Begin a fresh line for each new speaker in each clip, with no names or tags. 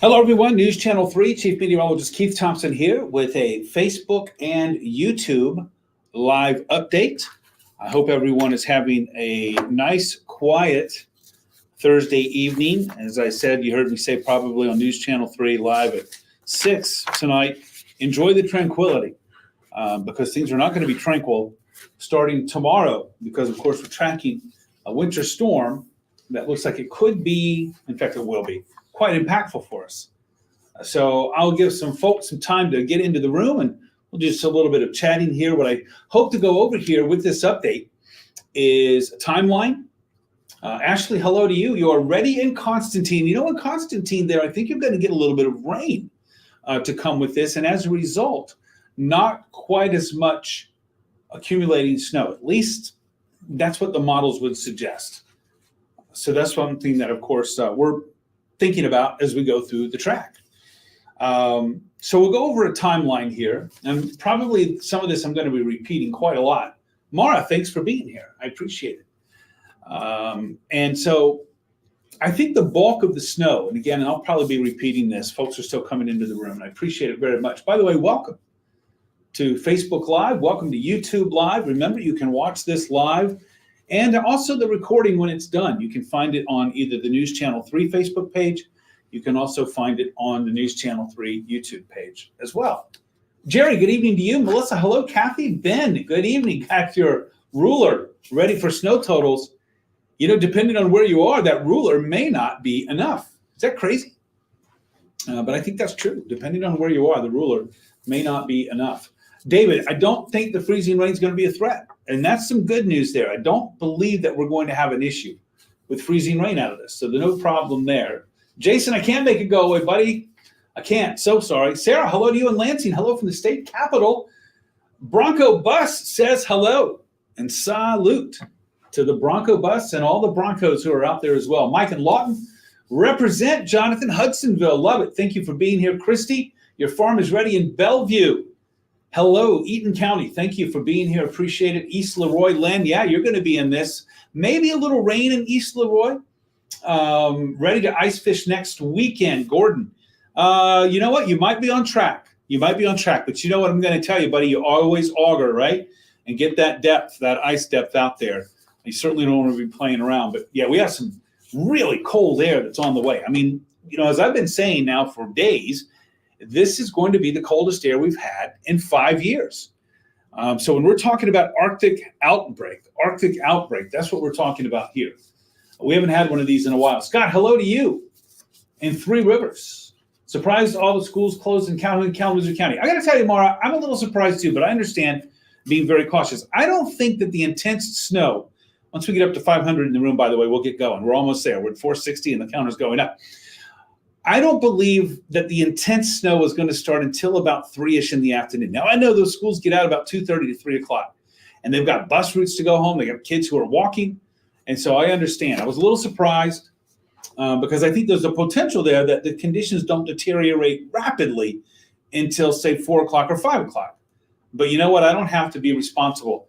Hello, everyone. News Channel 3, Chief Meteorologist Keith Thompson here with a Facebook and YouTube live update. I hope everyone is having a nice, quiet Thursday evening. As I said, you heard me say probably on News Channel 3 live at 6 tonight. Enjoy the tranquility because things are not going to be tranquil starting tomorrow because, of course, we're tracking a winter storm that looks like it could be, in fact, it will be, quite impactful for us. So I'll give some folks some time to get into the room and we'll do just a little bit of chatting here. What I hope to go over here with this update is a timeline. Ashley, hello to you. You are ready in Constantine. You know, in Constantine there, I think you're going to get a little bit of rain to come with this. And as a result, not quite as much accumulating snow. At least that's what the models would suggest. So that's one thing that, of course, we're thinking about as we go through the track. So we'll go over a timeline here, and probably some of this I'm going to be repeating quite a lot. Mara, thanks for being here. I appreciate it. And so I think the bulk of the snow, and again, I'll probably be repeating this. Folks are still coming into the room, and I appreciate it very much. By the way, welcome to Facebook Live. Welcome to YouTube Live. Remember, you can watch this live and also the recording when it's done. You can find it on either the News Channel 3 Facebook page. You can also find it on the News Channel 3 YouTube page as well. Jerry, good evening to you. Melissa, hello. Kathy, Ben, good evening. Got your ruler ready for snow totals. You know, depending on where you are, that ruler may not be enough. Is that crazy? But I think that's true. Depending on where you are, the ruler may not be enough. David, I don't think the freezing rain is going to be a threat. And that's some good news there. I don't believe that we're going to have an issue with freezing rain out of this. So there's no problem there. Jason, I can't make it go away, buddy. I can't. So sorry. Sarah, hello to you in Lansing. Hello from the state capitol. Bronco Bus says hello and salute to the Bronco Bus and all the Broncos who are out there as well. Mike and Lawton represent. Jonathan, Hudsonville. Love it. Thank you for being here. Christy, your farm is ready in Bellevue. Hello, Eaton County. Thank you for being here. Appreciate it. East Leroy, Len. Yeah, you're going to be in this. Maybe a little rain in East Leroy. Ready to ice fish next weekend. Gordon, you know what? You might be on track. You might be on track. But you know what I'm going to tell you, buddy? You always auger, right? And get that depth, that ice depth out there. You certainly don't want to be playing around. But, yeah, we have some really cold air that's on the way. I mean, you know, as I've been saying now for days, this is going to be the coldest air we've had in 5 years. So when we're talking about Arctic outbreak, that's what we're talking about here. We haven't had one of these in a while. Scott, hello to you in Three Rivers. Surprised all the schools closed in Kalamazoo County. I got to tell you, Mara, I'm a little surprised too, but I understand being very cautious. I don't think that the intense snow, once we get up to 500 in the room, by the way, we'll get going. We're almost there. We're at 460 and the counter's going up. I don't believe that the intense snow is going to start until about 3-ish in the afternoon. Now, I know those schools get out about 2:30 to 3 o'clock, and they've got bus routes to go home. They got kids who are walking, and so I understand. I was a little surprised because I think there's a potential there that the conditions don't deteriorate rapidly until, say, 4 o'clock or 5 o'clock. But you know what? I don't have to be responsible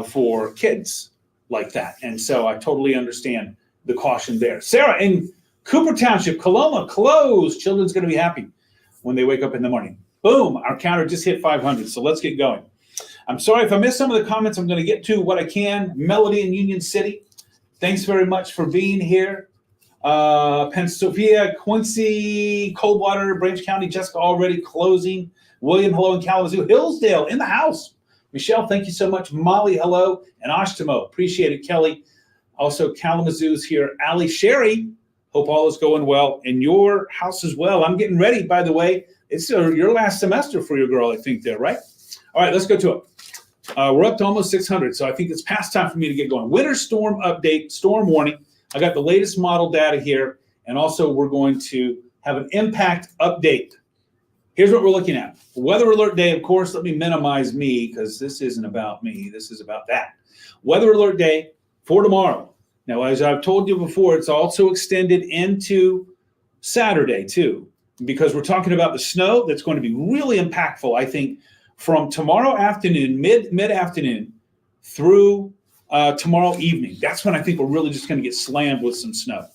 for kids like that, and so I totally understand the caution there. Sarah, in Cooper Township, Coloma, closed. Children's going to be happy when they wake up in the morning. Boom, our counter just hit 500, so let's get going. I'm sorry if I missed some of the comments. I'm going to get to what I can. Melody in Union City, thanks very much for being here. Pennsylvania, Quincy, Coldwater, Branch County, Jessica already closing. William, hello in Kalamazoo. Hillsdale, in the house. Michelle, thank you so much. Molly, hello. And Ashtamo, appreciate it. Kelly, also Kalamazoo's here. Allie, Sherry, hope all is going well in your house as well. I'm getting ready, by the way. It's your last semester for your girl, I think, there, right? All right, let's go to it. We're up to almost 600, so I think it's past time for me to get going. Winter storm update, storm warning. I got the latest model data here, and also we're going to have an impact update. Here's what we're looking at. Weather alert day, of course, let me minimize me because this isn't about me. This is about that. Weather alert day for tomorrow. Now, as I've told you before, it's also extended into Saturday, too, because we're talking about the snow that's going to be really impactful, I think, from tomorrow afternoon, mid-afternoon, through tomorrow evening. That's when I think we're really just going to get slammed with some snow.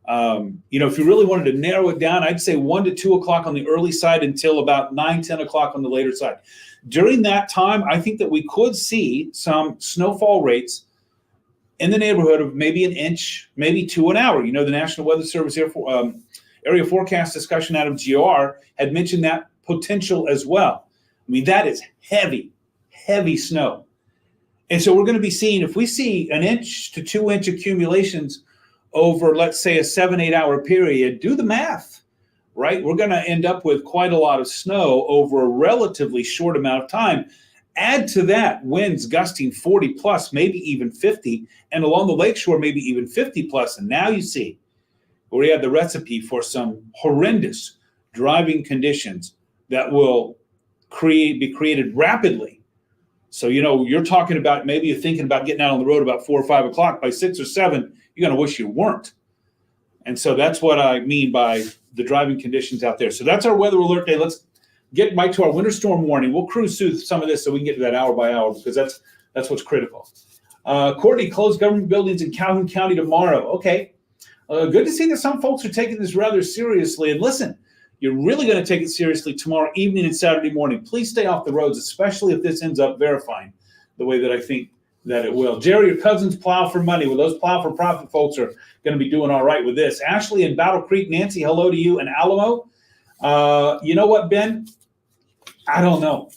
If you really wanted to narrow it down, I'd say 1 to 2 o'clock on the early side until about 9, 10 o'clock on the later side. During that time, I think that we could see some snowfall rates in the neighborhood of maybe an inch, maybe 2 an hour. The National Weather Service area forecast discussion out of GR had mentioned that potential as well. I mean, that is heavy, heavy snow. And so we're going to be seeing, if we see an inch to 2 inch accumulations over, let's say, a 7-8 hour period, do the math, right? We're going to end up with quite a lot of snow over a relatively short amount of time. Add to that winds gusting 40 plus, maybe even 50, and along the lakeshore, maybe even 50 plus. And now you see where you have the recipe for some horrendous driving conditions that will be created rapidly. So, you're talking about, maybe you're thinking about getting out on the road about 4 or 5 o'clock. By 6 or 7, you're going to wish you weren't. And so that's what I mean by the driving conditions out there. So that's our weather alert day. Let's get right to our winter storm warning. We'll cruise through some of this so we can get to that hour by hour, because that's what's critical. Courtney, closed government buildings in Calhoun County tomorrow. Okay. Good to see that some folks are taking this rather seriously. And listen, you're really going to take it seriously tomorrow evening and Saturday morning. Please stay off the roads, especially if this ends up verifying the way that I think that it will. Jerry, your cousins plow for money. Well, those plow for profit folks are going to be doing all right with this. Ashley in Battle Creek, Nancy, hello to you, and Alamo. You know what, Ben? I don't know.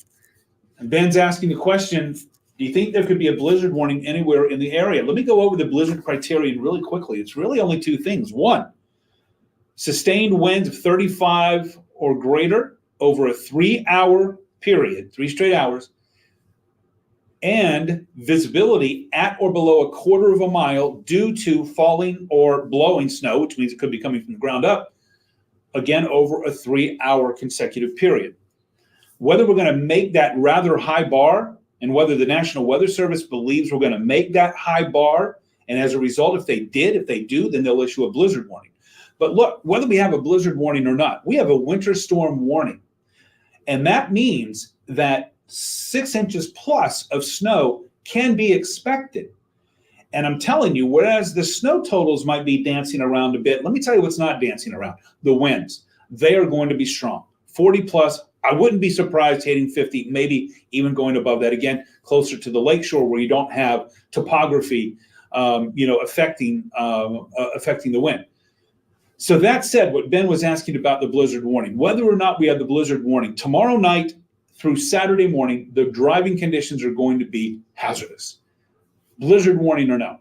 Ben's asking the question, do you think there could be a blizzard warning anywhere in the area? Let me go over the blizzard criterion really quickly. It's really only 2 things. 1, sustained winds of 35 or greater over a 3-hour period, 3 straight hours, and visibility at or below a quarter of a mile due to falling or blowing snow, which means it could be coming from the ground up, again, over a 3-hour consecutive period. Whether we're going to make that rather high bar, and whether the National Weather Service believes we're going to make that high bar, and as a result, if they do, then they'll issue a blizzard warning. But look, whether we have a blizzard warning or not, we have a winter storm warning. And that means that 6 inches plus of snow can be expected. And I'm telling you, whereas the snow totals might be dancing around a bit, let me tell you what's not dancing around. The winds. They are going to be strong. 40 plus. I wouldn't be surprised hitting 50, maybe even going above that again, closer to the lakeshore where you don't have topography, affecting the wind. So that said, what Ben was asking about the blizzard warning, whether or not we have the blizzard warning, tomorrow night through Saturday morning, the driving conditions are going to be hazardous. Blizzard warning or no,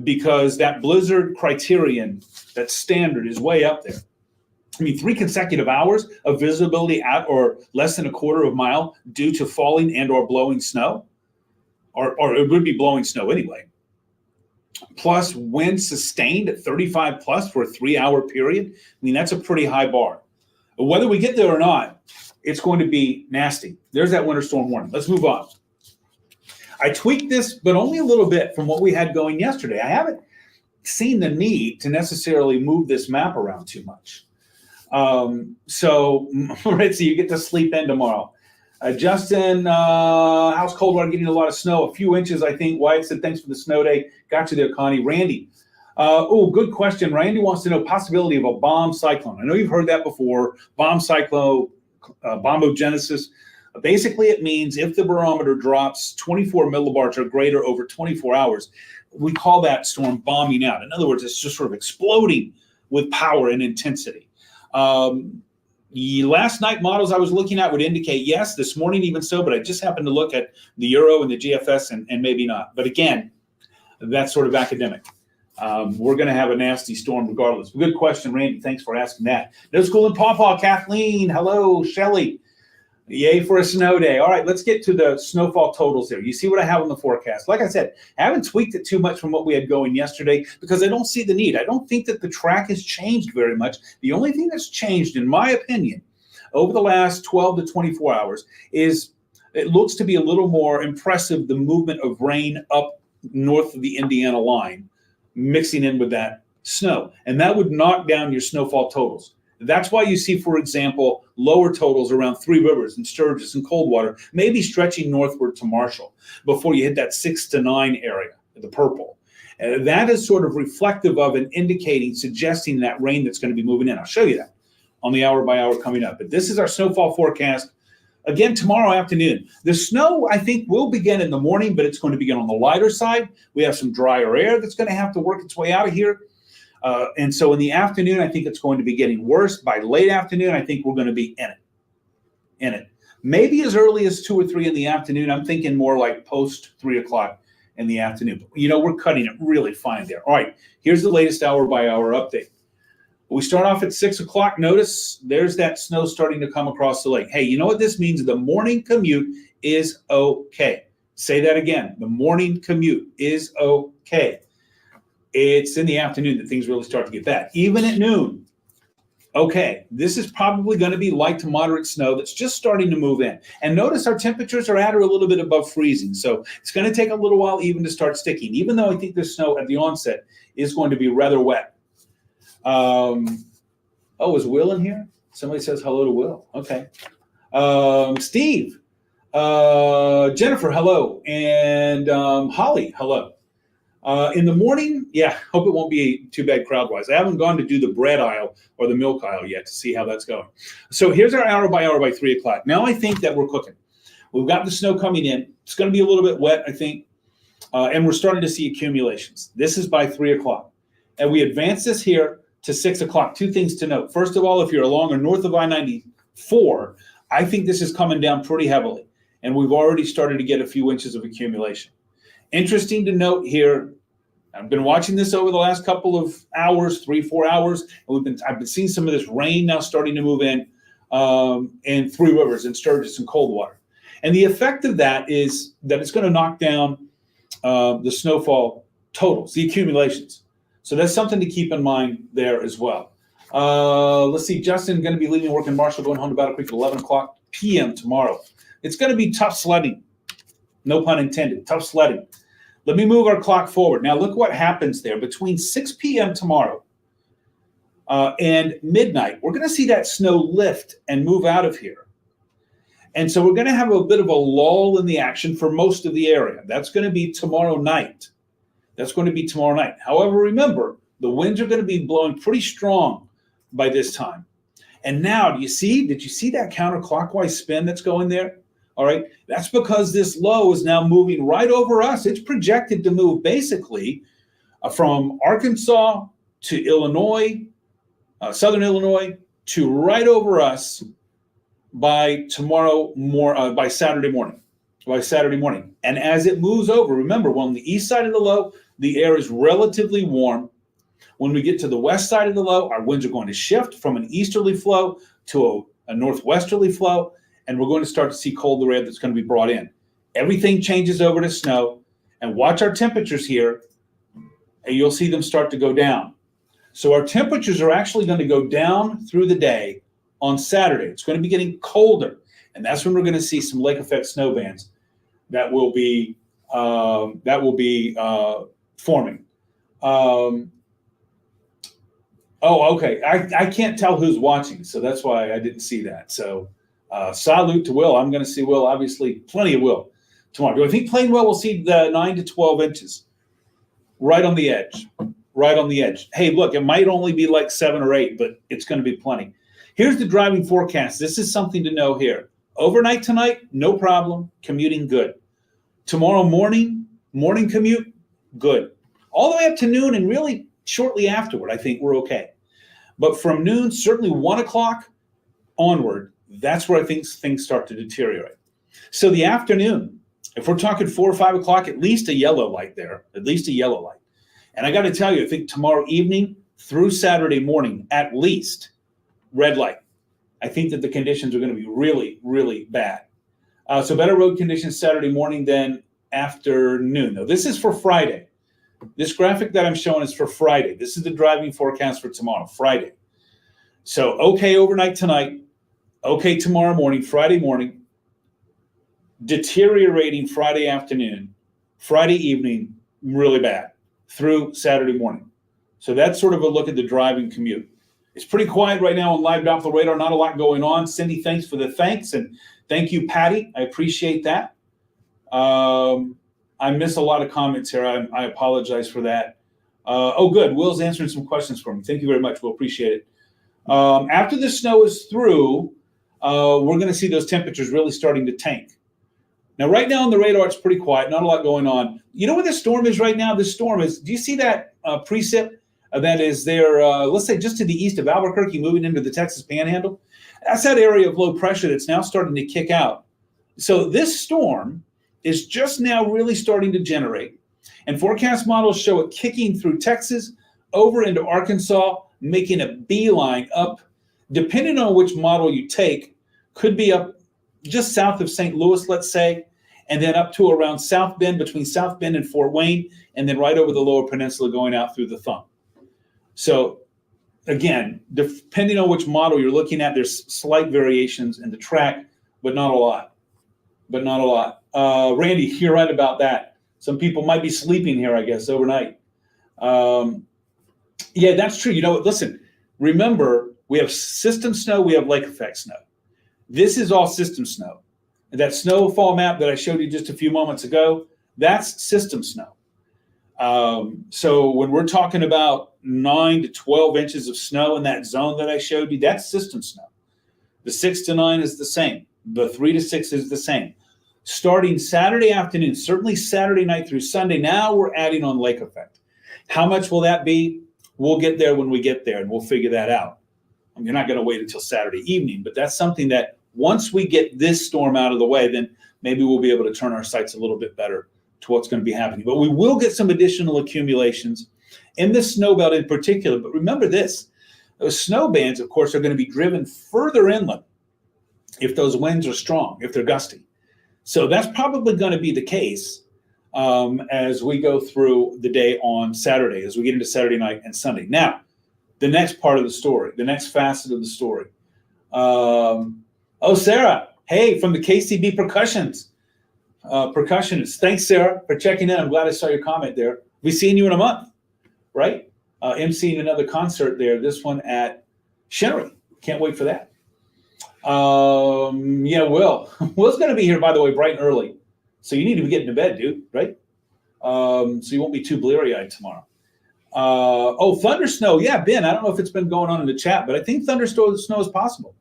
because that blizzard criterion, that standard is way up there. I mean, 3 consecutive hours of visibility at or less than a quarter of a mile due to falling and or blowing snow, or it would be blowing snow anyway, plus wind sustained at 35 plus for a 3-hour period. I mean, that's a pretty high bar. But whether we get there or not, it's going to be nasty. There's that winter storm warning. Let's move on. I tweaked this, but only a little bit from what we had going yesterday. I haven't seen the need to necessarily move this map around too much. So Ritzy, you get to sleep in tomorrow. Justin, how's Coldwater getting a lot of snow? A few inches, I think. Wyatt said, thanks for the snow day. Got you there, Connie. Randy. Good question. Randy wants to know possibility of a bomb cyclone. I know you've heard that before. Bomb cyclone, bombogenesis. Basically, it means if the barometer drops 24 millibars or greater over 24 hours, we call that storm bombing out. In other words, it's just sort of exploding with power and intensity. Last night models I was looking at would indicate yes, this morning even so, but I just happened to look at the Euro and the GFS and maybe not. But again, that's sort of academic. We're going to have a nasty storm regardless. Good question, Randy. Thanks for asking that. No school in Pawpaw. Kathleen. Hello, Shelly. Yay for a snow day. All right, let's get to the snowfall totals there. You see what I have on the forecast. Like I said, I haven't tweaked it too much from what we had going yesterday because I don't see the need. I don't think that the track has changed very much. The only thing that's changed, in my opinion, over the last 12 to 24 hours is it looks to be a little more impressive, the movement of rain up north of the Indiana line, mixing in with that snow. And that would knock down your snowfall totals. That's why you see, for example, lower totals around Three Rivers and Sturgis and Coldwater, maybe stretching northward to Marshall before you hit that 6 to 9 area, the purple. That is sort of reflective of and indicating, suggesting that rain that's going to be moving in. I'll show you that on the hour by hour coming up. But this is our snowfall forecast. Again, tomorrow afternoon. The snow, I think, will begin in the morning, but it's going to begin on the lighter side. We have some drier air that's going to have to work its way out of here. And so in the afternoon, I think it's going to be getting worse. By late afternoon, I think we're going to be in it. Maybe as early as 2 or 3 in the afternoon. I'm thinking more like post 3 o'clock in the afternoon. But, we're cutting it really fine there. All right, here's the latest hour by hour update. We start off at 6 o'clock. Notice there's that snow starting to come across the lake. Hey, you know what this means? The morning commute is okay. Say that again. The morning commute is okay. It's in the afternoon that things really start to get bad. Even at noon, okay, this is probably going to be light to moderate snow that's just starting to move in. And notice our temperatures are at or a little bit above freezing. So it's going to take a little while even to start sticking, even though I think the snow at the onset is going to be rather wet. Is Will in here? Somebody says hello to Will. Okay. Steve, Jennifer, hello. And Holly, hello. In the morning, hope it won't be too bad crowd-wise. I haven't gone to do the bread aisle or the milk aisle yet to see how that's going. So here's our hour by 3 o'clock. Now I think that we're cooking. We've got the snow coming in. It's going to be a little bit wet, I think. And we're starting to see accumulations. This is by 3 o'clock. And we advance this here to 6 o'clock. 2 things to note. First of all, if you're along or north of I-94, I think this is coming down pretty heavily. And we've already started to get a few inches of accumulation. Interesting to note here, I've been watching this over the last couple of hours, 3-4 hours, and I've been seeing some of this rain now starting to move in Three Rivers and Sturgis and Coldwater. And the effect of that is that it's going to knock down the snowfall totals, the accumulations. So that's something to keep in mind there as well. Let's see, Justin going to be leaving work in Marshall, going home to Battle Creek at 11 o'clock p.m. tomorrow. It's going to be tough sledding. No pun intended, tough sledding. Let me move our clock forward. Now look what happens there. Between 6 p.m. tomorrow and midnight, we're going to see that snow lift and move out of here. And so we're going to have a bit of a lull in the action for most of the area. That's going to be tomorrow night. However, remember, the winds are going to be blowing pretty strong by this time. And now, did you see that counterclockwise spin that's going there? All right, that's because this low is now moving right over us. It's projected to move basically from Arkansas to Illinois, southern Illinois, to right over us by Saturday morning. And as it moves over, remember, on the east side of the low, the air is relatively warm. When we get to the west side of the low, our winds are going to shift from an easterly flow to a northwesterly flow. And we're going to start to see colder air that's going to be brought in. Everything changes over to snow. And watch our temperatures here, and you'll see them start to go down. So our temperatures are actually going to go down through the day on Saturday. It's going to be getting colder. And that's when we're going to see some lake effect snow bands that will be forming. Okay. I can't tell who's watching, so that's why I didn't see that. So salute to Will. I'm going to see Will, obviously, plenty of Will tomorrow. Do I think plain well we'll see the 9 to 12 inches? Right on the edge. Hey, look, it might only be like 7 or 8, but it's going to be plenty. Here's the driving forecast. This is something to know here. Overnight tonight, no problem. Commuting, good. Tomorrow morning commute, good. All the way up to noon and really shortly afterward, I think we're okay. But from noon, certainly 1 o'clock onward, that's where I think things start to deteriorate. So the afternoon, if we're talking 4 or 5 o'clock, at least a yellow light there, And I got to tell you, I think tomorrow evening through Saturday morning, at least, red light. I think that the conditions are going to be really, really bad. So better road conditions Saturday morning than afternoon. Now, this is for Friday. This graphic that I'm showing is for Friday. This is the driving forecast for tomorrow, Friday. So, okay, overnight tonight. Okay, tomorrow morning, Friday morning. Deteriorating Friday afternoon. Friday evening, really bad. Through Saturday morning. So that's sort of a look at the driving commute. It's pretty quiet right now on Live Doppler Radar. Not a lot going on. Cindy, thanks for the thanks. And thank you, Patty. I appreciate that. I miss a lot of comments here. I apologize for that. Oh, good. Will's answering some questions for me. Thank you very much. We'll appreciate it. After the snow is through, we're going to see those temperatures really starting to tank. Now, right now on the radar, it's pretty quiet. Not a lot going on. You know what this storm is right now? This storm is, do you see that precip that is there, let's say just to the east of Albuquerque, moving into the Texas Panhandle? That's that area of low pressure that's now starting to kick out. So this storm is just now really starting to generate. And forecast models show it kicking through Texas, over into Arkansas, making a beeline up, depending on which model you take, could be up just south of St. Louis, let's say, and then up to around South Bend, between South Bend and Fort Wayne, and then right over the lower peninsula going out through the Thumb. So again, depending on which model you're looking at, there's slight variations in the track, but not a lot. Randy, you're right about that. Some people might be sleeping here, I guess, overnight. Yeah, that's true. You know what? Listen, remember, we have system snow, we have lake effect snow. This is all system snow. That snowfall map that I showed you just a few moments ago, that's system snow. So when we're talking about 9 to 12 inches of snow in that zone that I showed you, that's system snow. The 6 to 9 is the same. The 3 to 6 is the same. Starting Saturday afternoon, certainly Saturday night through Sunday, now we're adding on lake effect. How much will that be? We'll get there when we get there, and we'll figure that out. You're not going to wait until Saturday evening, but that's something that once we get this storm out of the way, then maybe we'll be able to turn our sights a little bit better to what's going to be happening. But we will get some additional accumulations in the snow belt in particular. But remember this, those snow bands, of course, are going to be driven further inland if those winds are strong, if they're gusty. So that's probably going to be the case as we go through the day on Saturday, as we get into Saturday night and Sunday. Now, the next part of the story, the next facet of the story. Oh, Sarah, hey, from the KCB Percussionists. Thanks, Sarah, for checking in. I'm glad I saw your comment there. We've seen you in a month, right? emceeing another concert there, this one at Shinnery. Can't wait for that. Yeah, Will's going to be here, by the way, bright and early. So you need to be getting to bed, dude, right? So you won't be too bleary-eyed tomorrow. Oh, thunder snow. Yeah, Ben, I don't know if it's been going on in the chat, but I think thunder snow is possible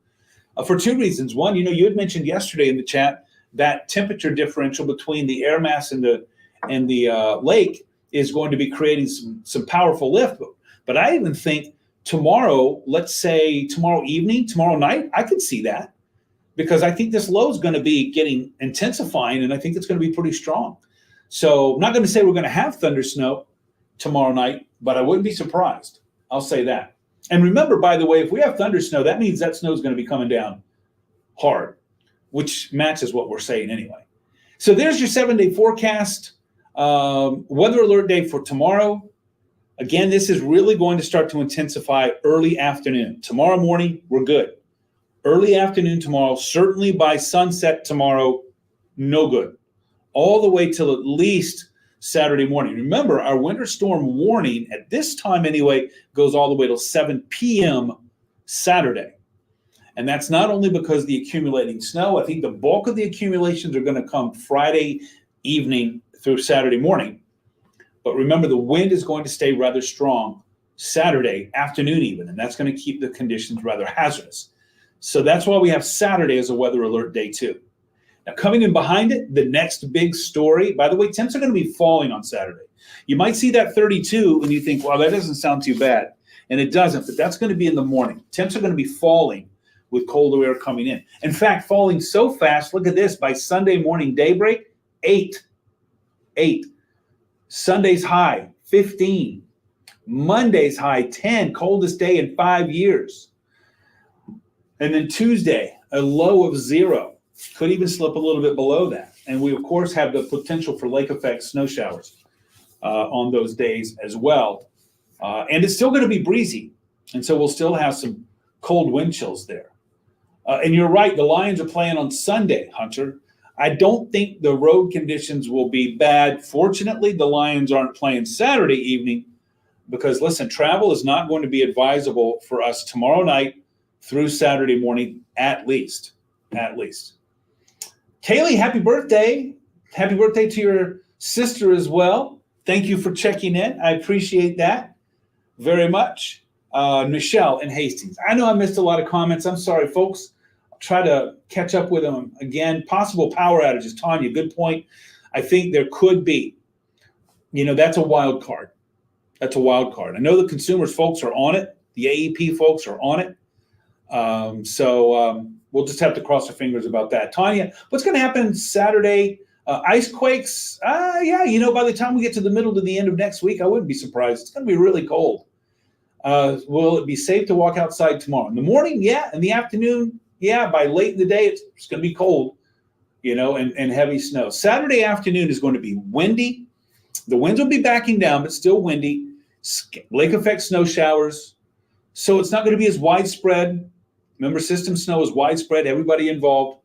for two reasons. One, you had mentioned yesterday in the chat that temperature differential between the air mass and the lake is going to be creating some powerful lift. But I even think tomorrow, let's say tomorrow evening, tomorrow night, I could see that because I think this low is going to be intensifying, and I think it's going to be pretty strong. So I'm not going to say we're going to have thunder snow tomorrow night, but I wouldn't be surprised. I'll say that. And remember, by the way, if we have thunder snow, that means that snow is going to be coming down hard, which matches what we're saying anyway. So there's your 7-day forecast. Weather alert day for tomorrow. Again, this is really going to start to intensify early afternoon. Tomorrow morning, we're good. Early afternoon tomorrow, certainly by sunset tomorrow, no good. All the way till at least Saturday morning. Remember, our winter storm warning at this time anyway goes all the way till 7 p.m. Saturday. And that's not only because the accumulating snow. I think the bulk of the accumulations are going to come Friday evening through Saturday morning. But remember, the wind is going to stay rather strong Saturday afternoon even, and that's going to keep the conditions rather hazardous. So that's why we have Saturday as a weather alert day too. Now, coming in behind it, the next big story, by the way, temps are going to be falling on Saturday. You might see that 32 and you think, well, that doesn't sound too bad. And it doesn't, but that's going to be in the morning. Temps are going to be falling with colder air coming in. In fact, falling so fast, look at this, by Sunday morning daybreak, 8. Sunday's high, 15. Monday's high, 10, coldest day in 5 years. And then Tuesday, a low of 0. Could even slip a little bit below that. And we, of course, have the potential for lake effect snow showers on those days as well. And it's still going to be breezy. And so we'll still have some cold wind chills there. And you're right, the Lions are playing on Sunday, Hunter. I don't think the road conditions will be bad. Fortunately, the Lions aren't playing Saturday evening because, listen, travel is not going to be advisable for us tomorrow night through Saturday morning, at least. Kaylee, happy birthday. Happy birthday to your Sister as well. Thank you for checking in. I appreciate that very much. Michelle and Hastings. I know I missed a lot of comments. I'm sorry, folks. I'll try to catch up with them again. Possible power outages. Tanya, good point. I think there could be. That's a wild card. That's a wild card. I know the consumers folks are on it. The AEP folks are on it. We'll just have to cross our fingers about that. Tanya, what's going to happen Saturday? Ice quakes? By the time we get to the middle to the end of next week, I wouldn't be surprised. It's going to be really cold. Will it be safe to walk outside tomorrow? In the morning, yeah. In the afternoon, yeah. By late in the day, it's going to be cold, and heavy snow. Saturday afternoon is going to be windy. The winds will be backing down, but still windy. Lake effect snow showers. So it's not going to be as widespread. Remember, system snow is widespread, everybody involved.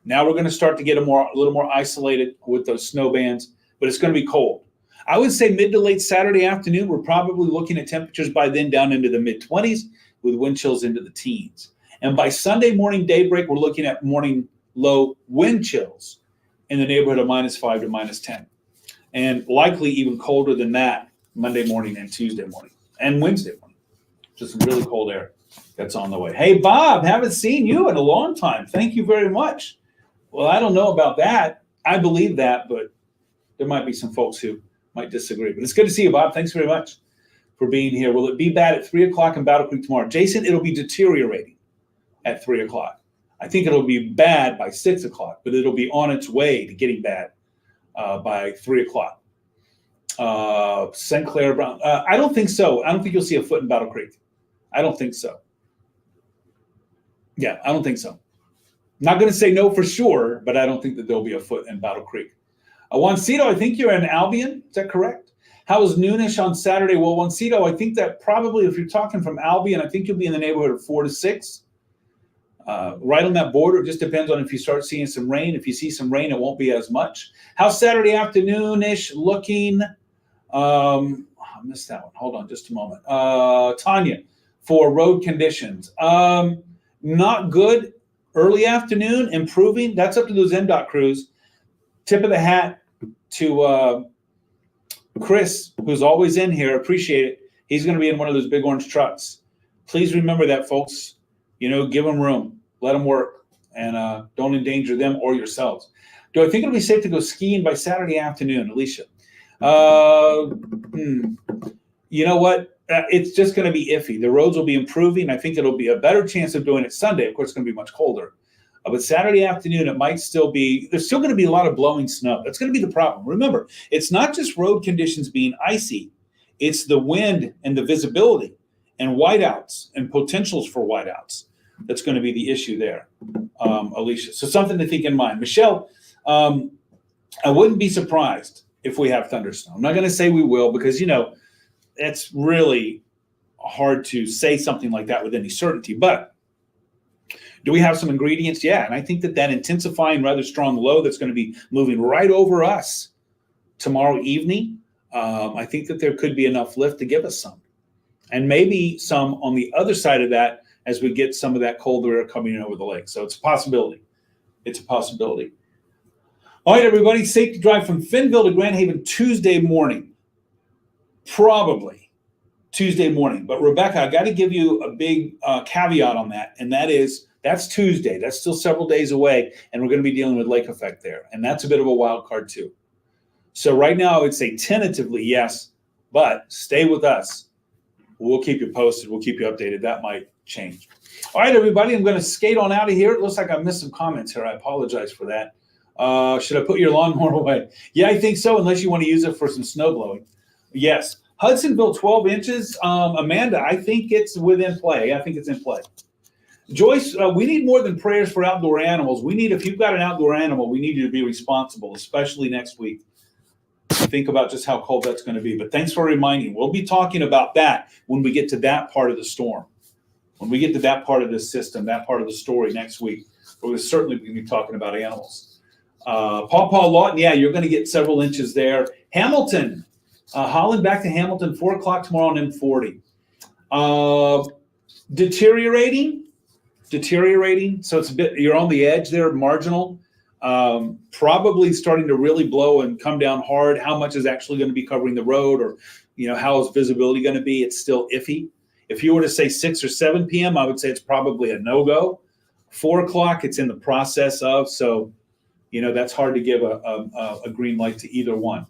Now we're going to start to get a little more isolated with those snow bands, but it's going to be cold. I would say mid to late Saturday afternoon, we're probably looking at temperatures by then down into the mid-20s with wind chills into the teens. And by Sunday morning daybreak, we're looking at morning low wind chills in the neighborhood of -5 to -10. And likely even colder than that Monday morning and Tuesday morning and Wednesday morning. Just some really cold air that's on the way. Hey, Bob, haven't seen you in a long time. Thank you very much. Well, I don't know about that. I believe that, but there might be some folks who might disagree. But it's good to see you, Bob. Thanks very much for being here. Will it be bad at 3 o'clock in Battle Creek tomorrow? Jason, it'll be deteriorating at 3 o'clock. I think it'll be bad by 6 o'clock, but it'll be on its way to getting bad by 3 o'clock. St. Clair Brown. I don't think so. I don't think you'll see a foot in Battle Creek. I don't think so. Yeah, I don't think so. Not going to say no for sure, but I don't think that there'll be a foot in Battle Creek. Juancito, I think you're in Albion. Is that correct? How is noonish on Saturday? Well, Juancito, I think that probably if you're talking from Albion, I think you'll be in the neighborhood of 4 to 6. Right on that border. It just depends on if you start seeing some rain. If you see some rain, it won't be as much. How's Saturday afternoon-ish looking? I missed that one. Hold on just a moment. Tanya, for road conditions. Not good. Early afternoon, improving. That's up to those MDOT crews. Tip of the hat to Chris, who's always in here. Appreciate it. He's going to be in one of those big orange trucks. Please remember that, folks. Give them room. Let them work. And don't endanger them or yourselves. Do I think it'll be safe to go skiing by Saturday afternoon, Alicia? You know what? It's just going to be iffy. The roads will be improving. I think it'll be a better chance of doing it Sunday. Of course, it's going to be much colder. But Saturday afternoon, it might still be, there's still going to be a lot of blowing snow. That's going to be the problem. Remember, it's not just road conditions being icy. It's the wind and the visibility and whiteouts and potentials for whiteouts. That's going to be the issue there, Alicia. So something to think in mind. Michelle, I wouldn't be surprised if we have thunderstorm. I'm not going to say we will because, it's really hard to say something like that with any certainty. But do we have some ingredients? Yeah. And I think that intensifying rather strong low that's going to be moving right over us tomorrow evening, I think that there could be enough lift to give us some. And maybe some on the other side of that as we get some of that colder air coming in over the lake. So it's a possibility. It's a possibility. All right, everybody, safe to drive from Finnville to Grand Haven Tuesday morning. Probably Tuesday morning. But Rebecca, I got to give you a big caveat on that. And that's Tuesday. That's still several days away. And we're going to be dealing with lake effect there. And that's a bit of a wild card too. So right now I would say tentatively yes, but stay with us. We'll keep you posted. We'll keep you updated. That might change. All right, everybody, I'm going to skate on out of here. It looks like I missed some comments here. I apologize for that. Should I put your lawnmower away? Yeah, I think so, unless you want to use it for some snow blowing. Yes. Hudsonville, 12 inches. Amanda, I think it's within play. I think it's in play. Joyce, we need more than prayers for outdoor animals. If you've got an outdoor animal, we need you to be responsible, especially next week. Think about just how cold that's going to be. But thanks for reminding. We'll be talking about that when we get to that part of the storm. When we get to that part of the system, that part of the story next week, we're certainly going to be talking about animals. Paw Lawton, yeah, you're going to get several inches there. Hamilton, Holland back to Hamilton, 4 o'clock tomorrow on M40. Deteriorating. So it's a bit, you're on the edge there, marginal. Probably starting to really blow and come down hard. How much is actually going to be covering the road, or how is visibility going to be? It's still iffy. If you were to say 6 or 7 p.m., I would say it's probably a no-go. 4 o'clock, it's in the process of. So, that's hard to give a green light to either one.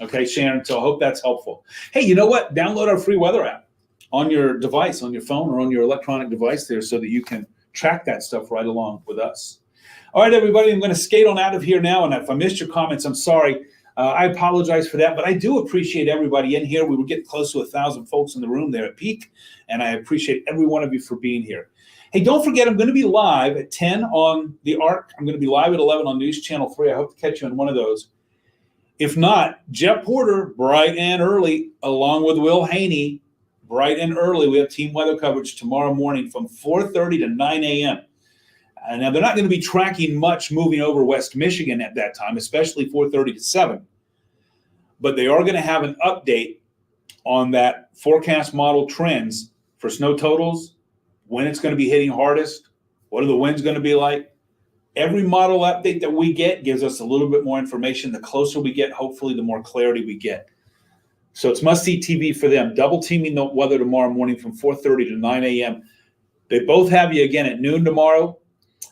Okay, Sharon, so I hope that's helpful. Hey, you know what? Download our free weather app on your device, on your phone or on your electronic device there, so that you can track that stuff right along with us. All right, everybody, I'm going to skate on out of here now. And if I missed your comments, I'm sorry. I apologize for that, but I do appreciate everybody in here. We were getting close to 1,000 folks in the room there at peak, and I appreciate every one of you for being here. Hey, don't forget, I'm going to be live at 10 on the ARC. I'm going to be live at 11 on News Channel 3. I hope to catch you on one of those. If not, Jeff Porter, bright and early, along with Will Haney, bright and early. We have team weather coverage tomorrow morning from 4:30 to 9 a.m. Now, they're not going to be tracking much moving over West Michigan at that time, especially 4:30 to 7. But they are going to have an update on that forecast model trends for snow totals, when it's going to be hitting hardest, what are the winds going to be like. Every model update that we get gives us a little bit more information. The closer we get, hopefully, the more clarity we get. So it's must-see TV for them. Double teaming the weather tomorrow morning from 4:30 to 9 a.m. They both have you again at noon tomorrow.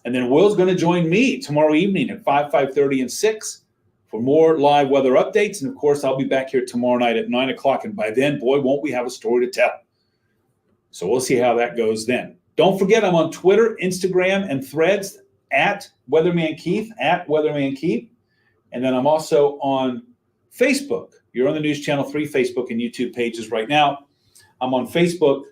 And then Will's going to join me tomorrow evening at 5:30, and 6 for more live weather updates. And, of course, I'll be back here tomorrow night at 9 o'clock. And by then, boy, won't we have a story to tell. So we'll see how that goes then. Don't forget, I'm on Twitter, Instagram, and Threads at Weatherman Keith, And then I'm also on Facebook. You're on the News Channel 3 Facebook and YouTube pages right now. I'm on Facebook,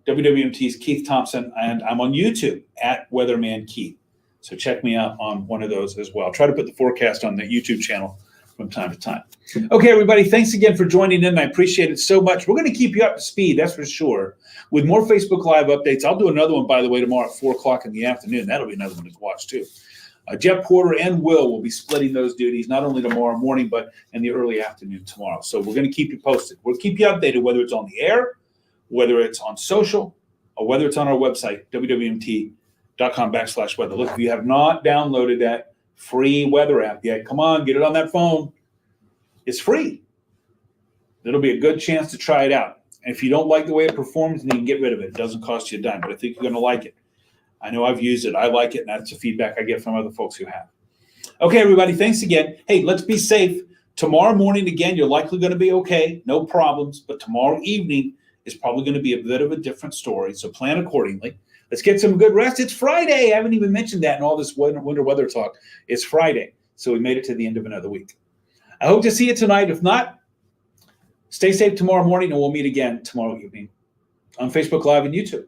WWMT's Keith Thompson, and I'm on YouTube at Weatherman Keith. So check me out on one of those as well. I'll try to put the forecast on the YouTube channel from time to time. Okay, everybody, thanks again for joining in. I appreciate it so much. We're going to keep you up to speed, that's for sure, with more Facebook Live updates. I'll do another one, by the way, tomorrow at 4 o'clock in the afternoon. That'll be another one to watch, too. Jeff Porter and Will be splitting those duties, not only tomorrow morning, but in the early afternoon tomorrow. So we're going to keep you posted. We'll keep you updated, whether it's on the air, whether it's on social, or whether it's on our website, WWMT.com/weather. Look, if you have not downloaded that free weather app yet, come on, get it on that phone. It's free. It'll be a good chance to try it out. And if you don't like the way it performs, then you can get rid of it. It doesn't cost you a dime, but I think you're going to like it. I know I've used it. I like it, and that's the feedback I get from other folks who have. Okay, everybody, thanks again. Hey, let's be safe. Tomorrow morning, again, you're likely going to be okay. No problems. But tomorrow evening is probably going to be a bit of a different story, so plan accordingly. Let's get some good rest. It's Friday. I haven't even mentioned that in all this winter weather talk. It's Friday, so we made it to the end of another week. I hope to see you tonight. If not, stay safe tomorrow morning, and we'll meet again tomorrow evening on Facebook Live and YouTube.